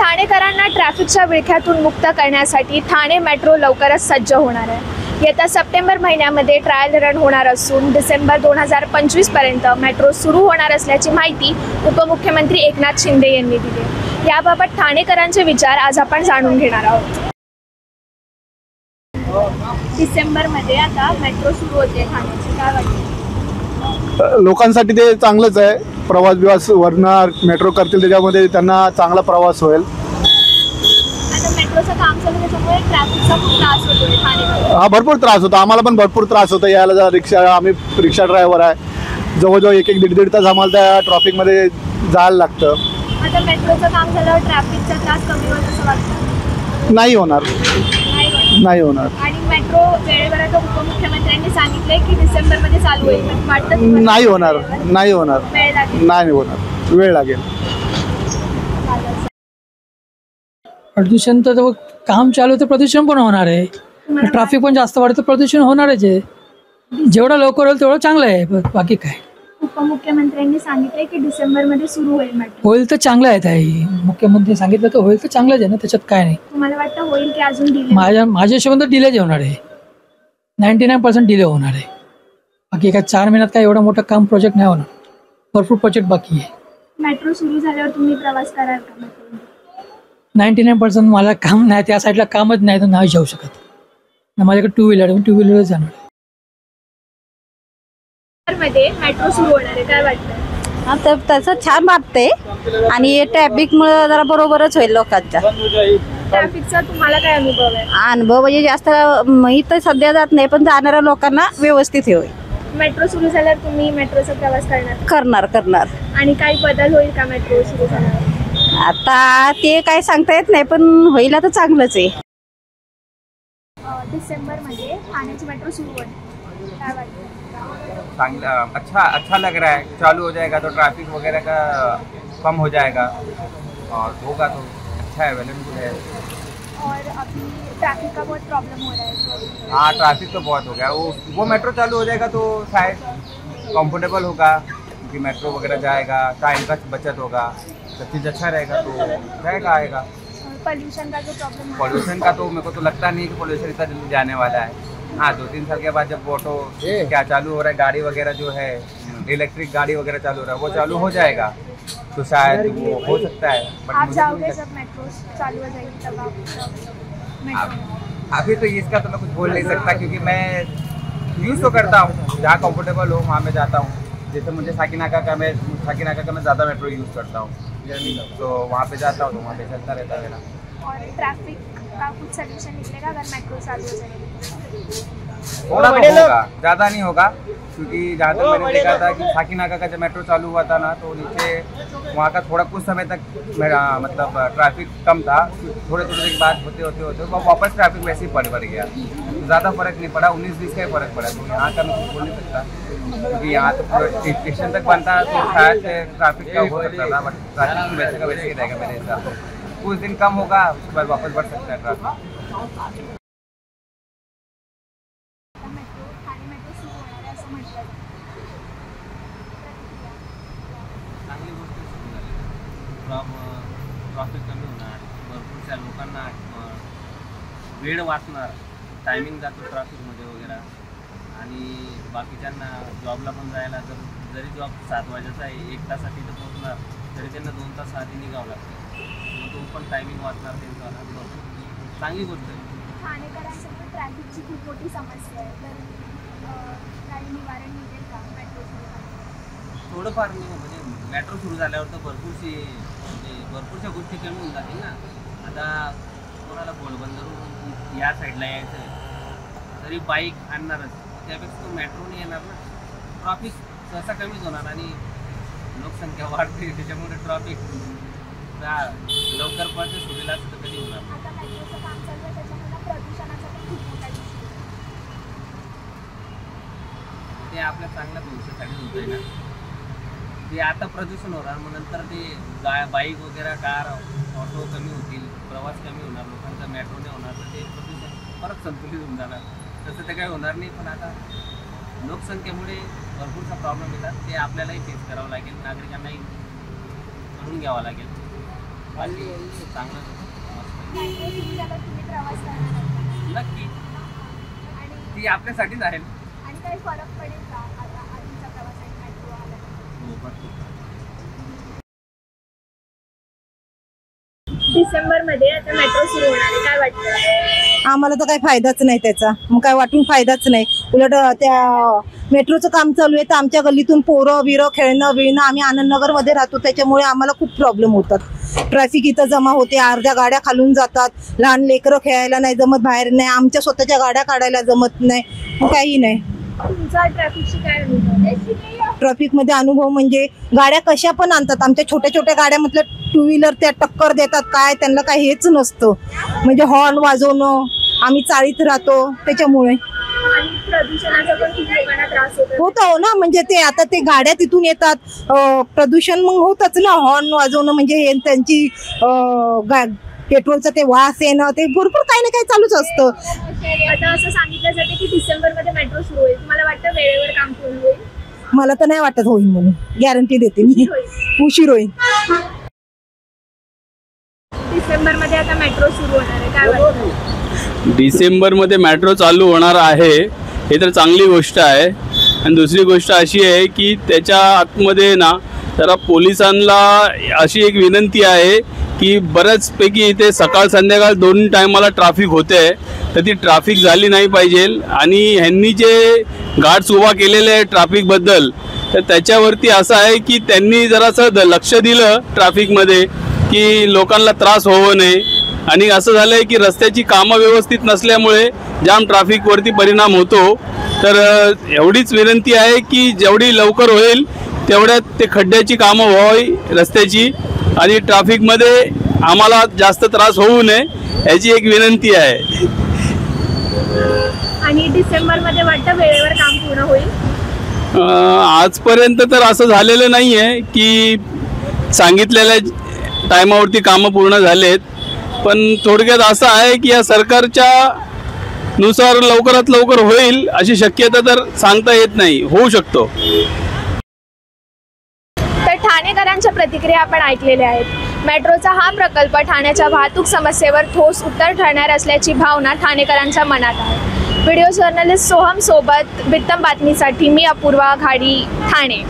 ठाणेकरांना ट्रॅफिकच्या विळख्यातून मुक्त करण्यासाठी ठाणे मेट्रो लवकरच सज्ज होणार आहे। येत्या सप्टेंबर महिन्यामध्ये ट्रायल रन होणार असून डिसेंबर 2025 पर्यंत मेट्रो सुरू होणार असल्याची माहिती उपमुख्यमंत्री एकनाथ शिंदे यांनी दिली। याबाबत ठाणेकरांचे विचार आज आपण जाणून घेणार आहोत। डिसेंबरमध्ये आता मेट्रो सुरू होते ठाण्याची, काय वाटतं? लोकांसाठी ते चांगलंच आहे। प्रवास वरणार मेट्रो करतील त्याच्यामध्ये त्यांना चांगला प्रवास होईल। आता मेट्रोचं काम चालू त्याच्यामुळे ट्रॅफिकचा खूप त्रास होतोय ठाणेमध्ये। हा, भरपूर त्रास होता, आम्हाला पण भरपूर त्रास होता यायला। आम्ही रिक्षा ड्रायव्हर आहे, जवळजवळ एक दीड तास आम्हाला त्या ट्रॅफिकमध्ये जायला लागतं। आता मेट्रोचं काम झाल्यावर ट्रॅफिकचा त्रास कमी होईल असं वाटतं? नाही होणार। आणि मेट्रो वेळेवर आता उपमुख्यमंत्र्यांनी सांगितले की डिसेंबरमध्ये चालू होईल, पण वाटतं नाही होणार। वेळ लागेल। प्रदूषण तर काम चालू तर प्रदूषण पण होणार आहे, ट्रॅफिक पण जास्त वाढतं, प्रदूषण होणारच आहे। जेवढं लवकर होईल तेवढं चांगलं आहे, बाकी काय। उपमुख्यमंत्र्यांनी सांगितले की डिसेंबरमध्ये सुरू होईल मेट्रो। होईल तर चांगलं आहे ताई, मुख्यमंत्री सांगितलं तर होईल तर चांगलंच आहे ना, त्याच्यात काय नाही। तुम्हाला वाटतं होईल की अजून डिले? माझ्या हिशोबाने तर डिलेच होणार आहे, 99% डिले होणार आहे। बाकी काय 4 महिन्यात काय एवढं मोठं काम प्रोजेक्ट नाही होणार, भरपूर प्रोजेक्ट बाकी आहे। मेट्रो सुरू झाल्यावर तुम्ही प्रवास कराल का मेट्रो? 99% मला काम नाही, त्या साईडला कामच नाही तर नाही जाऊ शकत ना। माझ्याकडे 2 व्हीलर आहे, 2 व्हीलरच जाणार। मध्ये मेट्रो सुरू होणार आहे, काय वाटतं? हा, तर तसं छान वाटतंय आणि ट्रॅफिकमुळे जरा बरोबरच होईल लोकांचा। ट्रॅफिकचा तुम्हाला काय अनुभव आहे? अनुभव म्हणजे जास्त इथं सध्या जात नाही, पण जाणाऱ्या लोकांना व्यवस्थित होईल। मेट्रो सुरू झाल्यावर तुम्ही मेट्रोचा प्रवास करणार। आणि काही बदल होईल का मेट्रो सुरू झाल्यावर? आता ते काय सांगता येत नाही, पण होईल आता चांगलंच आहे। डिसेंबरमध्ये ठाण्याची मेट्रो सुरू होईल, काय वाटतं? अच्छा लग रहा है। चालू हो जाएगा तो ट्रैफिक वगैरह का कम हो जाएगा और होगा तो अच्छा है, अवेलेबल है। और अभी ट्रैफिक का बहुत प्रॉब्लम हो रहा है। हाँ, ट्रैफिक तो बहुत हो गया। वो मेट्रो चालू हो जाएगा तो शायद कंफर्टेबल होगा, क्योंकि मेट्रो वगैरह जाएगा, टाइम का बचत होगा, सब चीज़ अच्छा रहेगा तो आएगा। पोल्यूशन का जो प्रॉब्लम, पोल्यूशन का तो मेरे को तो लगता नहीं कि पोल्यूशन इतना जल्दी जाने वाला है। हाँ, 2-3 साल के बाद जब ऑटो क्या चालू हो रहा है, गाड़ी वगैरह जो है इलेक्ट्रिक गाड़ी वगैरह चालू हो रहा है, वो चालू हो जाएगा तो शायद वो हो सकता है। आप जाओगे जब मेट्रो चालू हो जाएगी तब आप? अभी तो इसका तो मैं कुछ बोल नहीं सकता, क्योंकि मैं यूज़ तो करता हूँ, जहाँ कंफर्टेबल हो वहाँ मैं जाता हूँ। जैसे मुझे साकिनाका का मैं ज़्यादा मेट्रो यूज़ करता हूँ, तो वहाँ पे जाता हूँ तो वहाँ पे चलता रहता है मेरा। और ट्रैफिक का कुछ सोल्यूशन निकलेगा अगर मेट्रो चालू हो जाएगी? थोड़ा तो होगा, ज़्यादा नहीं होगा, क्योंकि जहाँ तक मैंने देखा था कि साकिनाका का जब मेट्रो चालू हुआ था ना, तो नीचे वहाँ का थोड़ा कुछ समय तक मेरा मतलब ट्रैफिक कम था। थोड़े के बाद होते वापस ट्रैफिक वैसे ही बढ़ गया, ज़्यादा फर्क नहीं पड़ा, 19-20 का ही फर्क पड़ा। तो यहाँ का मैं कुछ बोल नहीं सकता, क्योंकि यहाँ तो स्टेशन तक बनता तो शायद ट्रैफिक का हो सकता था, बट ट्रैफिक वैसे का वैसे ही रहेगा मेरे हिसाब से। कुछ दिन कम होगा, उसके बाद वापस बढ़ सकता है ट्रैफिक। ट्रॉफिक कमी होणार, भरपूरशा लोकांना वेळ वाचणार, टायमिंग जातो ट्रॅफिकमध्ये वगैरे। आणि बाकीच्यांना जॉबला पण जायला, जरी जॉब 7 वाजेचा आहे, 1 तासात तिथं पोहोचणार, तरी त्यांना 2 तास आधी निघावं लागतं, मग तो पण टायमिंग वाचणार त्यांचा। चांगली गोष्ट आहे। ठाणेकरांसाठी ट्रॅफिकची खूप मोठी समस्या आहे, तर काही निवारण मिळेल का मेट्रो सुरू झाल्यावर? थोडंफार म्हणजे मेट्रो सुरू झाल्यावर तर भरपूरशा गोष्टी कमी होऊन जातील ना। आता कोणाला पोलबंदरून या साईडला यायचं आहे तरी बाईक आणणारच, त्यापेक्षा तो मेट्रोने येणार ना, ट्रॉफिक सहसा कमीच होणार आणि लोकसंख्या वाढते, त्याच्यामुळे ट्रॉफिक लवकर पडते, सुविधा असतं कधी होणार। आता मेट्रोचं काम चालू आहे त्याच्यामुळे प्रदूषणाचा पण खूप मोठा इश्यू ते आपल्या चांगल्या भविष्यासाठी होत आहे ना। ते आता प्रदूषण होणार, मग नंतर ते बाईक वगैरे, कार, ऑटो कमी होतील, प्रवास कमी होणार, लोकांचा मेट्रोने होणार, तर ते प्रदूषण परत संतुलित होऊन जाणार। तसं ते काही होणार नाही, पण आता लोकसंख्येमुळे भरपूरचा प्रॉब्लेम येतात, ते आपल्यालाही फेस करावं लागेल, नागरिकांनाही करून घ्यावं लागेल। बाकी चांगलं मेट्रो सुरू झालं तुम्ही प्रवास करणार आहात नक्की आणि ती आपल्यासाठीच आहे. आणि काही फरक पडेल का आता आधीच्या प्रवासात मेट्रो आल्यानंतर? डिसेंबरमध्ये आता मेट्रो सुरू होणार आहे, काय वाटतं? आम्हाला तर काही फायदाच नाही त्याचा, मग काय वाटून फायदाच नाही. उलट त्या मेट्रोचं काम चालू आहे तर आमच्या गल्लीतून पोरं बिरं खेळणं बिळणं, आम्ही आनंदनगरमध्ये राहतो त्याच्यामुळे आम्हाला खूप प्रॉब्लेम होतात. ट्रॅफिक इथं जमा होते, अर्ध्या गाड्या खालून जातात, लहान लेकरं खेळायला नाही जमत, बाहेर नाही, आमच्या स्वतःच्या गाड्या काढायला जमत नाही, मग काही नाही. तुमचा ट्रॅफिकशी काय अनुभव आहे? ट्रॅफिकमध्ये अनुभव म्हणजे गाड्या कशा पण आणतात, आमच्या छोट्या छोट्या गाड्या म्हटलं टू व्हीलर त्या टक्कर देतात, काय त्यांना काही हेच नसतं. म्हणजे हॉर्न वाजवणं, आम्ही चाळीत राहतो त्याच्यामुळे आणि प्रदूषणाचा पण खूप लोकांना त्रास होतो. होतं ना. म्हणजे ते आता ते गाड्या तिथून येतात, प्रदूषण मग होतच ना. हॉर्न वाजवणं म्हणजे हे त्यांची पेट्रोलचं ते वास येणं, ते भरपूर काही ना काही चालूच असतं. आता असं सांगितलं जाते की डिसेंबरमध्ये मेट्रो सुरू होईल, तुम्हाला वाटतं वेळेवर काम पूर्ण होईल? मला तर नाही वाटत होईल म्हणून, गॅरंटी देते मी, उशीर होईल. डिसेंबरमध्ये आता मेट्रो सुरू होणार आहे, काय वाटतं? डिसेंबरमध्ये मेट्रो चालू होणार आहे हे तर चांगली गोष्ट आहे. आणि दुसरी गोष्ट अशी आहे की त्याच्या आतमध्ये ना जरा पोलिसांना अशी एक विनंती आहे की बऱ्याचपैकी इथे सकाळ संध्याकाळ दोन्ही टायमाला ट्रॅफिक होते, तर ती ट्रॅफिक झाली नाही पाहिजे. आणि ह्यांनी जे गार्ड्स उभा केलेले आहे ट्रॅफिकबद्दल, तर त्याच्यावरती असं आहे की त्यांनी जरासं लक्ष दिलं ट्रॅफिकमध्ये की लोकांना त्रास होऊ नये. आणि असं झालं आहे की रस्त्याची कामं व्यवस्थित नसल्यामुळे जाम ट्रॅफिकवरती परिणाम होतो. तर एवढीच विनंती आहे की जेवढी लवकर होईल तेवढ्यात ते खड्ड्याची कामं व्हावी रस्त्याची, आणि ट्रॅफिकमध्ये आम्हाला जास्त त्रास होऊ नये याची एक विनंती आहे. आणि डिसेंबरमध्ये वाटतं वेळेवर काम पूर्ण होईल? आजपर्यंत तर असं झालेलं नाही आहे की सांगितलेल्या टायमावरती कामं पूर्ण झालेत, पण थोडक्यात असं आहे की या सरकारच्या नुसार लवकरात लवकर होईल अशी शक्यता तर सांगता येत नाही, होऊ शकतो. तर ठाणेकरांच्या प्रतिक्रिया आपण ऐकलेल्या आहेत. मेट्रोचा हा प्रकल्प ठाण्याच्या वाहतूक समस्येवर ठोस उत्तर ठरणार असल्याची भावना ठाणेकरांच्या मनात आहे. व्हिडिओ जर्नलिस्ट सोहम सोबत बित्तम बातमीसाठी मी अपूर्वा घाडी, ठाणे.